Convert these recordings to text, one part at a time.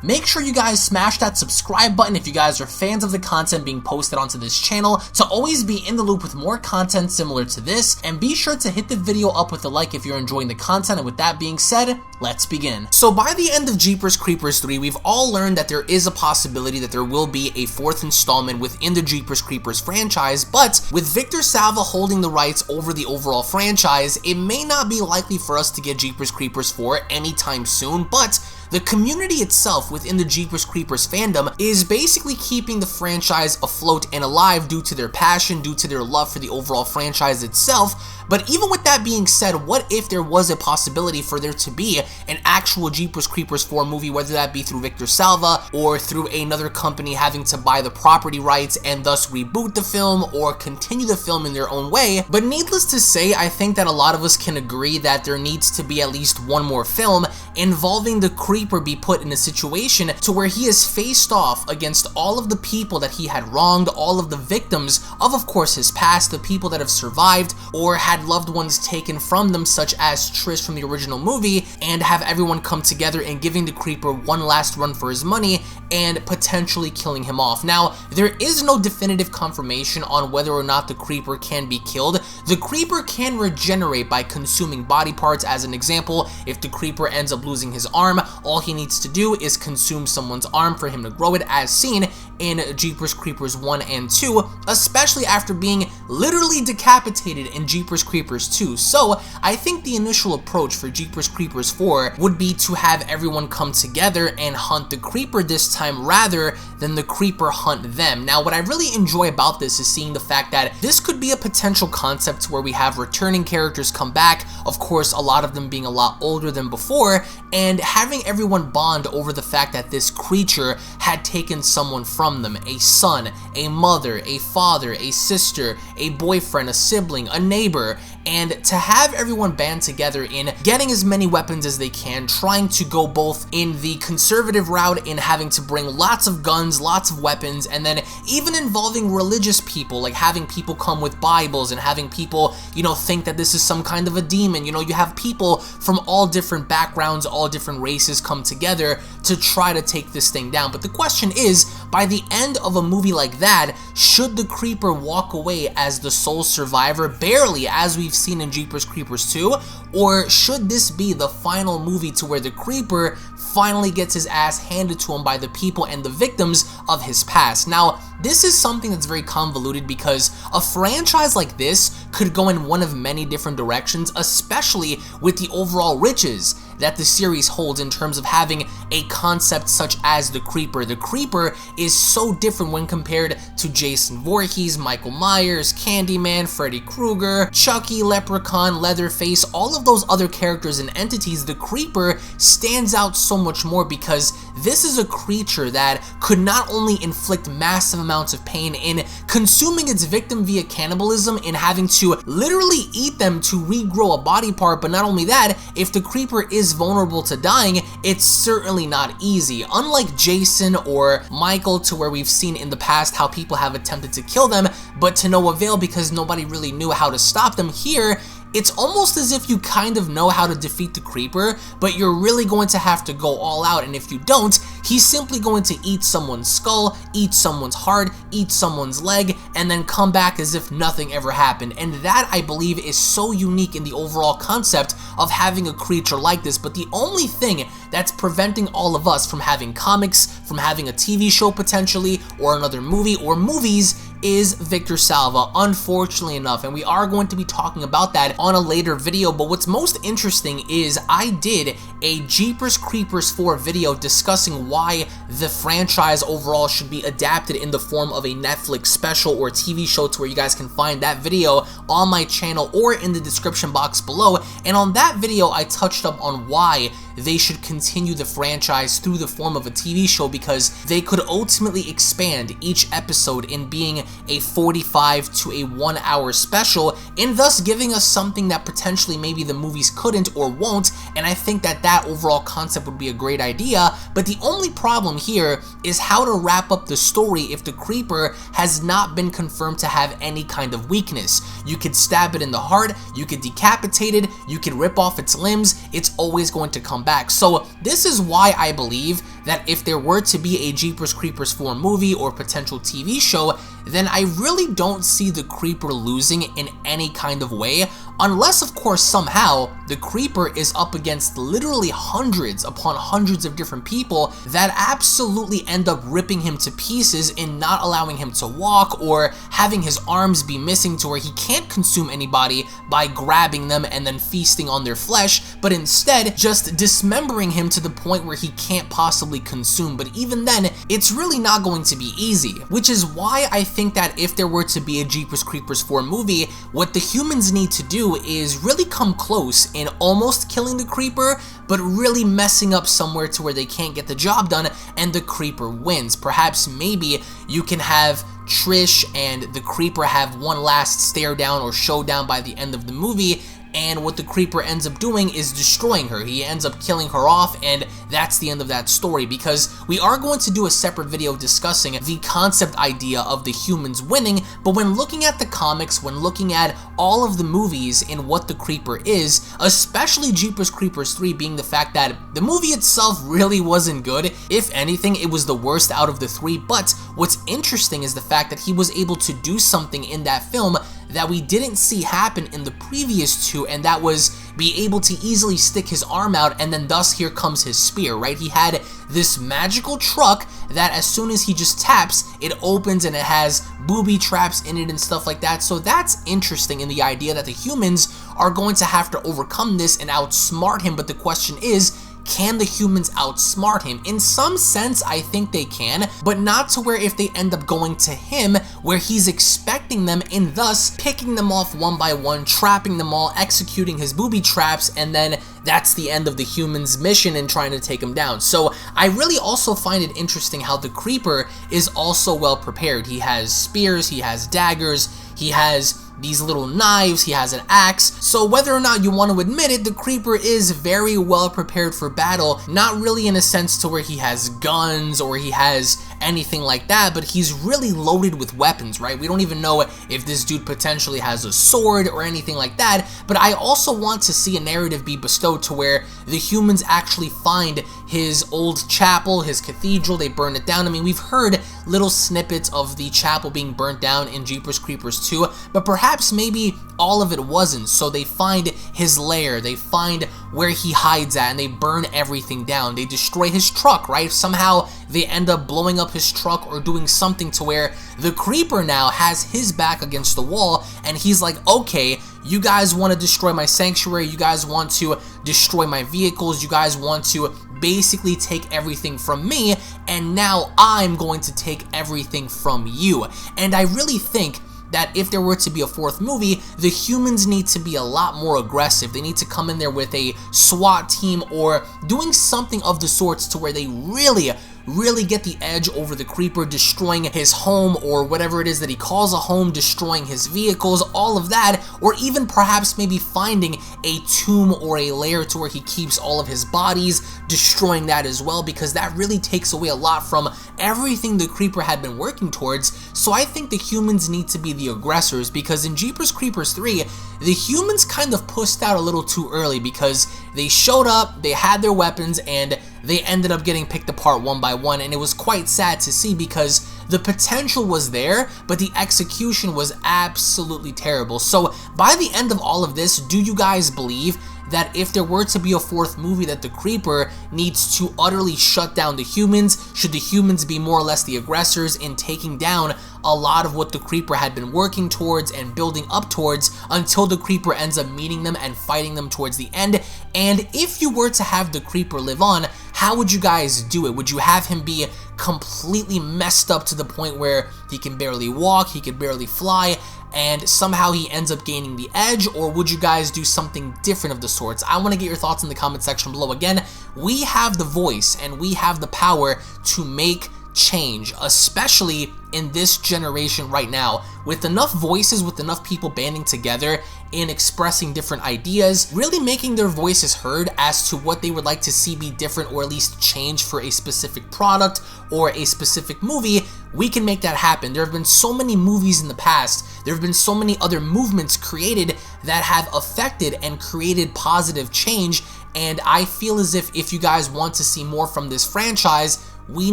Make sure you guys smash that subscribe button if you guys are fans of the content being posted onto this channel to always be in the loop with more content similar to this, and be sure to hit the video up with a like if you're enjoying the content. And with that being said, let's begin. So by the end of Jeepers Creepers 3, we've all learned that there is a possibility that there will be a fourth installment within the Jeepers Creepers franchise, but with Victor Salva holding the rights over the overall franchise, it may not be likely for us to get Jeepers Creepers 4 anytime soon, but the community itself within the Jeepers Creepers fandom is basically keeping the franchise afloat and alive due to their passion, due to their love for the overall franchise itself. But even with that being said, what if there was a possibility for there to be an actual Jeepers Creepers 4 movie, whether that be through Victor Salva or through another company having to buy the property rights and thus reboot the film or continue the film in their own way. But needless to say, I think that a lot of us can agree that there needs to be at least one more film involving the Creeper be put in a situation to where he is faced off against all of the people that he had wronged, all of the victims of course, his past, the people that have survived or had loved ones taken from them, such as Trish from the original movie, and have everyone come together and giving the Creeper one last run for his money and potentially killing him off. Now, there is no definitive confirmation on whether or not the Creeper can be killed. The Creeper can regenerate by consuming body parts. As an example, if the Creeper ends up losing his arm, all he needs to do is consume someone's arm for him to grow it, as seen in Jeepers Creepers 1 and 2, especially after being literally decapitated in Jeepers Creepers 2. So I think the initial approach for Jeepers Creepers 4 would be to have everyone come together and hunt the Creeper this time rather than the Creeper hunt them. Now, what I really enjoy about this is seeing the fact that this could be a potential concept where we have returning characters come back, of course a lot of them being a lot older than before, and having everyone bond over the fact that this creature had taken someone from them, a son, a mother, a father, a sister, a boyfriend, a sibling, a neighbor, and to have everyone band together in getting as many weapons as they can, trying to go both in the conservative route in having to bring lots of guns, lots of weapons, and then even involving religious people, like having people come with Bibles and having people, think that this is some kind of a demon. You have people from all different backgrounds, all different races come together to try to take this thing down. But the question is, by the end of a movie like that, should the Creeper walk away as the sole survivor, barely, as we've seen in Jeepers Creepers 2, or should this be the final movie to where the Creeper finally gets his ass handed to him by the people and the victims of his past? Now, this is something that's very convoluted because a franchise like this could go in one of many different directions, especially with the overall riches that the series holds in terms of having a concept such as the Creeper. The Creeper is so different when compared to Jason Voorhees, Michael Myers, Candyman, Freddy Krueger, Chucky, Leprechaun, Leatherface, all of those other characters and entities. The Creeper stands out so much more because this is a creature that could not only inflict massive amounts of pain in consuming its victim via cannibalism, in having to literally eat them to regrow a body part, but not only that, if the Creeper is vulnerable to dying, it's certainly not easy. Unlike Jason or Michael, to where we've seen in the past how people have attempted to kill them, but to no avail because nobody really knew how to stop them, here it's almost as if you kind of know how to defeat the Creeper, but you're really going to have to go all out, and if you don't, he's simply going to eat someone's skull, eat someone's heart, eat someone's leg, and then come back as if nothing ever happened. And that, I believe, is so unique in the overall concept of having a creature like this. But the only thing that's preventing all of us from having comics, from having a TV show potentially, or another movie, or movies, is Victor Salva, unfortunately enough, and we are going to be talking about that on a later video. But what's most interesting is I did a Jeepers Creepers 4 video discussing why the franchise overall should be adapted in the form of a Netflix special or TV show, to where you guys can find that video on my channel or in the description box below. And on that video, I touched up on why they should continue the franchise through the form of a TV show, because they could ultimately expand each episode in being a 45 to a 1 hour special, and thus giving us something that potentially maybe the movies couldn't or won't, and I think that that overall concept would be a great idea. But the only problem here is how to wrap up the story if the creeper has not been confirmed to have any kind of weakness. You could stab it in the heart, you could decapitate it, you could rip off its limbs, it's always going to come back. So this is why I believe that if there were to be a Jeepers Creepers 4 movie or potential TV show, then I really don't see the creeper losing in any kind of way, unless of course somehow the creeper is up against literally hundreds upon hundreds of different people that absolutely end up ripping him to pieces and not allowing him to walk, or having his arms be missing to where he can't consume anybody by grabbing them and then feasting on their flesh, but instead just dismembering him to the point where he can't possibly consume. But even then, it's really not going to be easy, which is why I think that if there were to be a Jeepers Creepers 4 movie, what the humans need to do is really come close in almost killing the creeper, but really messing up somewhere to where they can't get the job done and the creeper wins. Perhaps maybe you can have Trish and the creeper have one last stare down or showdown by the end of the movie, and what the creeper ends up doing is destroying her. He ends up killing her off, and that's the end of that story, because we are going to do a separate video discussing the concept idea of the humans winning. But when looking at the comics, when looking at all of the movies and what the creeper is, especially Jeepers Creepers 3 being the fact that the movie itself really wasn't good. If anything, it was the worst out of the three. But what's interesting is the fact that he was able to do something in that film that we didn't see happen in the previous two, and that was be able to easily stick his arm out, and then thus here comes his spear, right? He had this magical truck that as soon as he just taps, it opens and it has booby traps in it and stuff like that. So that's interesting in the idea that the humans are going to have to overcome this and outsmart him. But the question is, can the humans outsmart him? In some sense, I think they can, but not to where if they end up going to him where he's expecting them and thus picking them off one by one, trapping them all, executing his booby traps, and then that's the end of the humans' mission in trying to take him down. So I really also find it interesting how the creeper is also well prepared. He has spears, he has daggers, he has these little knives, he has an axe. So whether or not you want to admit it, the creeper is very well prepared for battle, not really in a sense to where he has guns or he has anything like that, but he's really loaded with weapons, right? We don't even know if this dude potentially has a sword or anything like that. But I also want to see a narrative be bestowed to where the humans actually find his old chapel, his cathedral, they burn it down. I mean, we've heard little snippets of the chapel being burnt down in Jeepers Creepers 2, but perhaps maybe all of it wasn't. So they find his lair, they find where he hides at, and they burn everything down. They destroy his truck, right? Somehow they end up blowing up his truck or doing something to where the creeper now has his back against the wall, and he's like, okay, you guys want to destroy my sanctuary, you guys want to destroy my vehicles, you guys want to basically take everything from me, and now I'm going to take everything from you. And I really think that if there were to be a fourth movie, the humans need to be a lot more aggressive. They need to come in there with a SWAT team or doing something of the sorts to where they really get the edge over the creeper, destroying his home or whatever it is that he calls a home, destroying his vehicles, all of that, or even perhaps maybe finding a tomb or a lair to where he keeps all of his bodies, destroying that as well, because that really takes away a lot from everything the creeper had been working towards. So I think the humans need to be the aggressors, because in Jeepers Creepers 3, the humans kind of pushed out a little too early because they showed up, they had their weapons, and they ended up getting picked apart one by one, and it was quite sad to see because the potential was there, but the execution was absolutely terrible. So by the end of all of this, do you guys believe that if there were to be a fourth movie that the creeper needs to utterly shut down the humans? Should the humans be more or less the aggressors in taking down a lot of what the creeper had been working towards and building up towards until the creeper ends up meeting them and fighting them towards the end? And if you were to have the creeper live on, how would you guys do it? Would you have him be completely messed up to the point where he can barely walk, he can barely fly, and somehow he ends up gaining the edge? Or would you guys do something different of the sorts? I want to get your thoughts in the comment section below. Again, we have the voice and we have the power to make change, especially in this generation right now, with enough voices, with enough people banding together and expressing different ideas, really making their voices heard as to what they would like to see be different or at least change for a specific product or a specific movie. We can make that happen. There have been so many movies in the past, there have been so many other movements created that have affected and created positive change, and I feel as if you guys want to see more from this franchise, we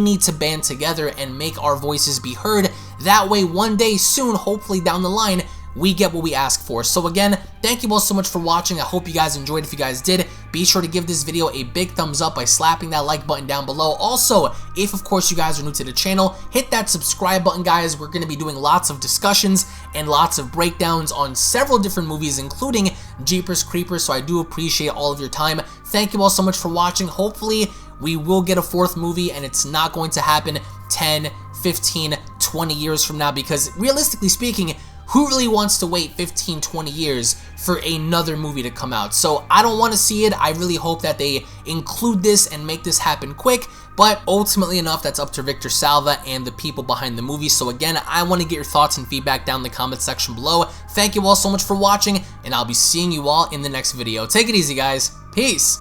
need to band together and make our voices be heard. That way, one day soon, hopefully down the line, we get what we ask for. So again, thank you all so much for watching. I hope you guys enjoyed. If you guys did, be sure to give this video a big thumbs up by slapping that like button down below. Also, if of course you guys are new to the channel, hit that subscribe button, guys. We're going to be doing lots of discussions and lots of breakdowns on several different movies, including Jeepers Creepers, so I do appreciate all of your time. Thank you all so much for watching. Hopefully, we will get a fourth movie, and it's not going to happen 10, 15, 20 years from now, because realistically speaking, who really wants to wait 15, 20 years for another movie to come out? So I don't want to see it. I really hope that they include this and make this happen quick, but ultimately enough, that's up to Victor Salva and the people behind the movie. So again, I want to get your thoughts and feedback down in the comment section below. Thank you all so much for watching, and I'll be seeing you all in the next video. Take it easy, guys. Peace.